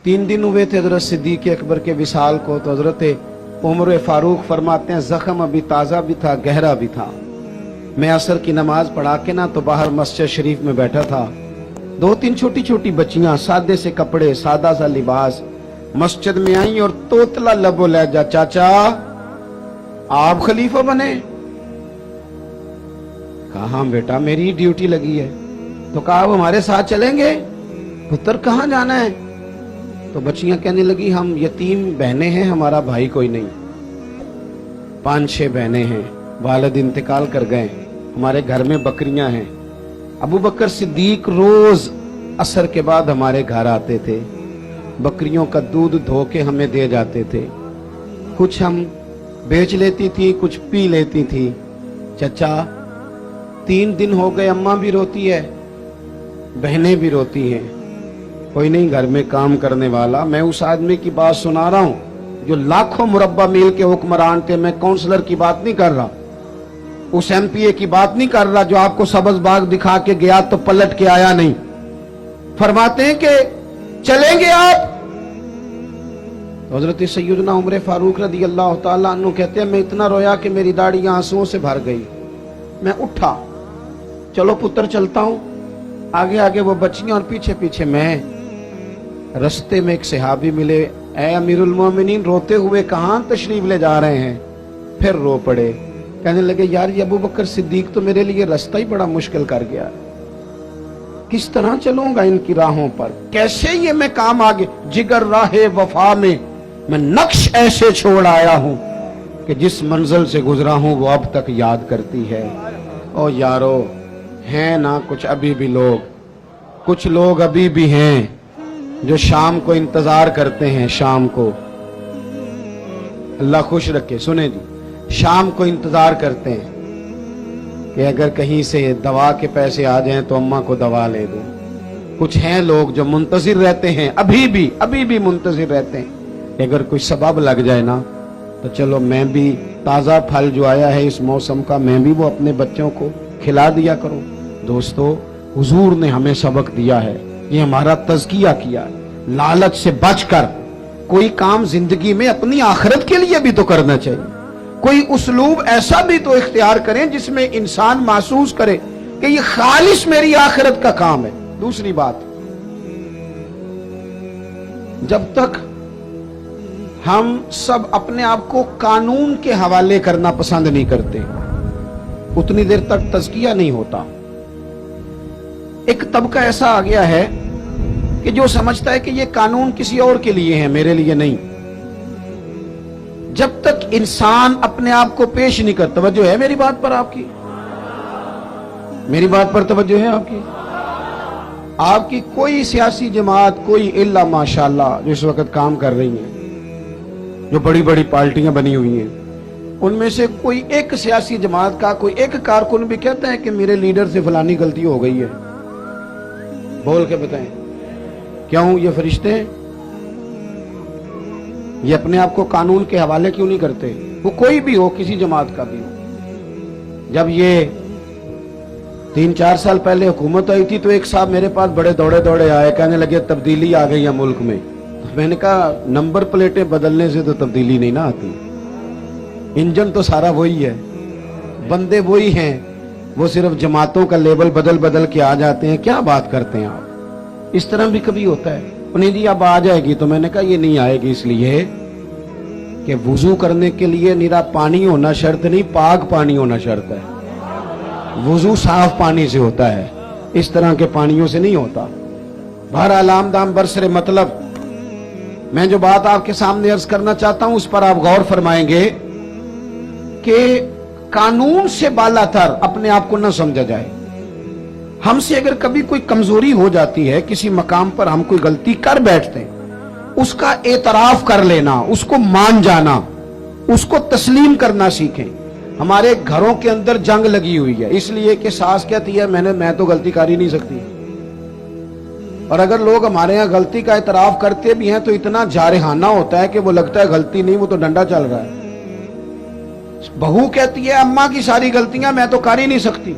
3 दिन हुए थे हजरत सिद्दीक अकबर के विसाल को, तो हजरत उमर फारूक फरमाते हैं जख्म अभी ताज़ा भी था, गहरा भी था। मैं असर की नमाज पढ़ा के ना तो बाहर मस्जिद शरीफ में बैठा था, 2-3 छोटी छोटी बच्चियां सादे से कपड़े, सादा सा लिबास मस्जिद में आई और तोतला लबो लहजा, चाचा आप खलीफा बने? कहा हाँ बेटा मेरी ड्यूटी लगी है। तो कहा आप हमारे साथ चलेंगे? पुत्र कहाँ जाना है? तो बच्चियां कहने लगी हम यतीम बहनें हैं, हमारा भाई कोई नहीं, 5-6 बहनें हैं, वालिद इंतकाल कर गए, हमारे घर में बकरियां हैं। अबू बकर सिद्दीक रोज असर के बाद हमारे घर आते थे, बकरियों का दूध धो के हमें दे जाते थे, कुछ हम बेच लेती थी, कुछ पी लेती थी। चचा 3 दिन हो गए, अम्मा भी रोती है, बहनें भी रोती हैं, कोई नहीं घर में काम करने वाला। मैं उस आदमी की बात सुना रहा हूं जो लाखों मुरब्बा मील के हुक्मरान थे। मैं काउंसलर की बात नहीं कर रहा, उस एमपीए की बात नहीं कर रहा जो आपको सब्ज बाग दिखा के गया तो पलट के आया नहीं। फरमाते हैं कि चलेंगे आप? तो हजरत सैयदना उमर फारूक रदी अल्लाह तआला अन्हु कहते हैं मैं इतना रोया कि मेरी दाढ़ी आंसुओं से भर गई। मैं उठा, चलो पुत्र चलता हूं। आगे आगे वो बच्चियां और पीछे पीछे मैं। रस्ते में एक सहाबी मिले, ऐ अमीरुल मोमिनीन रोते हुए कहां तशरीफ ले जा रहे हैं? फिर रो पड़े, कहने लगे यार ये अबू बकर सिद्दीक तो मेरे लिए रास्ता ही बड़ा मुश्किल कर गया, किस तरह चलूंगा इनकी राहों पर, कैसे ये मैं काम आगे। जिगर राहे वफा में मैं नक्श ऐसे छोड़ आया हूं कि जिस मंजिल से गुजरा हूं वो अब तक याद करती है। ओ यारो हैं ना कुछ अभी भी लोग, कुछ लोग अभी भी हैं जो शाम को इंतजार करते हैं, शाम को अल्लाह खुश रखे। सुने जी, शाम को इंतजार करते हैं कि अगर कहीं से दवा के पैसे आ जाएं तो अम्मा को दवा ले दो। कुछ हैं लोग जो मुंतजिर रहते हैं, अभी भी मुंतजिर रहते हैं कि अगर कोई सबब लग जाए ना तो चलो मैं भी ताज़ा फल जो आया है इस मौसम का मैं भी वो अपने बच्चों को खिला दिया करूं। दोस्तों हुजूर ने हमें सबक दिया है, ये हमारा तज़किया किया है। लालच से बचकर कोई काम जिंदगी में अपनी आखिरत के लिए भी तो करना चाहिए, कोई उसलूब ऐसा भी तो इख्तियार करें जिसमें इंसान महसूस करे कि ये खालिस मेरी आखिरत का काम है। दूसरी बात, जब तक हम सब अपने आप को कानून के हवाले करना पसंद नहीं करते उतनी देर तक तज़किया नहीं होता। एक तबका ऐसा आ गया है कि जो समझता है कि ये कानून किसी और के लिए है, मेरे लिए नहीं। जब तक इंसान अपने आप को पेश नहीं कर, तवज्जो है मेरी बात पर आपकी? मेरी बात पर तवज्जो है आपकी? आपकी कोई सियासी जमात, कोई इल्ला माशाअल्लाह जो इस वक्त काम कर रही है, जो बड़ी बड़ी पार्टियां बनी हुई हैं, उनमें से कोई एक सियासी जमात का कोई एक कारकुन भी कहता है कि मेरे लीडर से फलानी गलती हो गई है? बोल के बताएं, क्यों ये फरिश्ते हैं? ये अपने आप को कानून के हवाले क्यों नहीं करते? वो कोई भी हो, किसी जमात का भी हो। जब ये 3-4 साल पहले हुकूमत आई थी तो एक साहब मेरे पास बड़े दौड़े दौड़े आए, कहने लगे तब्दीली आ गई है मुल्क में। तो मैंने कहा नंबर प्लेटें बदलने से तो तब्दीली नहीं ना आती, इंजन तो सारा वही है, बंदे वही हैं, वो सिर्फ जमातों का लेबल बदल बदल के आ जाते हैं। क्या बात करते हैं आप? इस तरह भी कभी होता है? उन्हें जी अब आ जाएगी, तो मैंने कहा ये नहीं आएगी, इसलिए कि वुजू करने के लिए निरा पानी होना शर्त नहीं, पाक पानी होना शर्त है। वुजू साफ पानी से होता है, इस तरह के पानियों से नहीं होता। बहरहाल आमदाम बरसरे मतलब मैं जो बात आपके सामने अर्ज करना चाहता हूं उस पर आप गौर फरमाएंगे कि कानून से बालातर अपने आप को न समझा जाए। हमसे अगर कभी कोई कमजोरी हो जाती है, किसी मकाम पर हम कोई गलती कर बैठते हैं, उसका एतराफ कर लेना, उसको मान जाना, उसको तस्लीम करना सीखें। हमारे घरों के अंदर जंग लगी हुई है इसलिए कि सास कहती है मैं तो गलती कर ही नहीं सकती, और अगर लोग हमारे यहाँ गलती का एतराफ करते भी हैं तो इतना जारहाना होता है कि वो लगता है गलती नहीं, वो तो डंडा चल रहा है। बहू कहती है अम्मा की सारी गलतियां मैं तो कर ही नहीं सकती।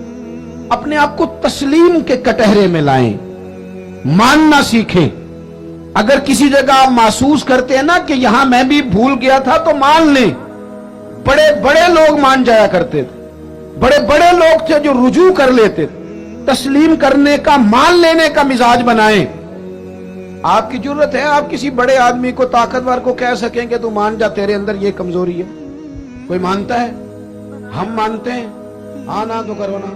अपने आप को तस्लीम के कटहरे में लाएं, मानना सीखें। अगर किसी जगह आप महसूस करते हैं ना कि यहां मैं भी भूल गया था, तो मान लें। बड़े बड़े लोग मान जाया करते थे, बड़े बड़े लोग थे जो रुजू कर लेते थे। तस्लीम करने का, मान लेने का मिजाज बनाएं। आपकी जरूरत है, आप किसी बड़े आदमी को, ताकतवर को कह सकेंगे तू मान जा, तेरे अंदर ये कमजोरी है। कोई मानता है? हम मानते हैं। हाँ ना तो करो ना।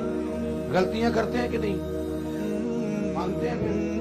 गलतियां करते हैं कि नहीं? मानते हैं फिर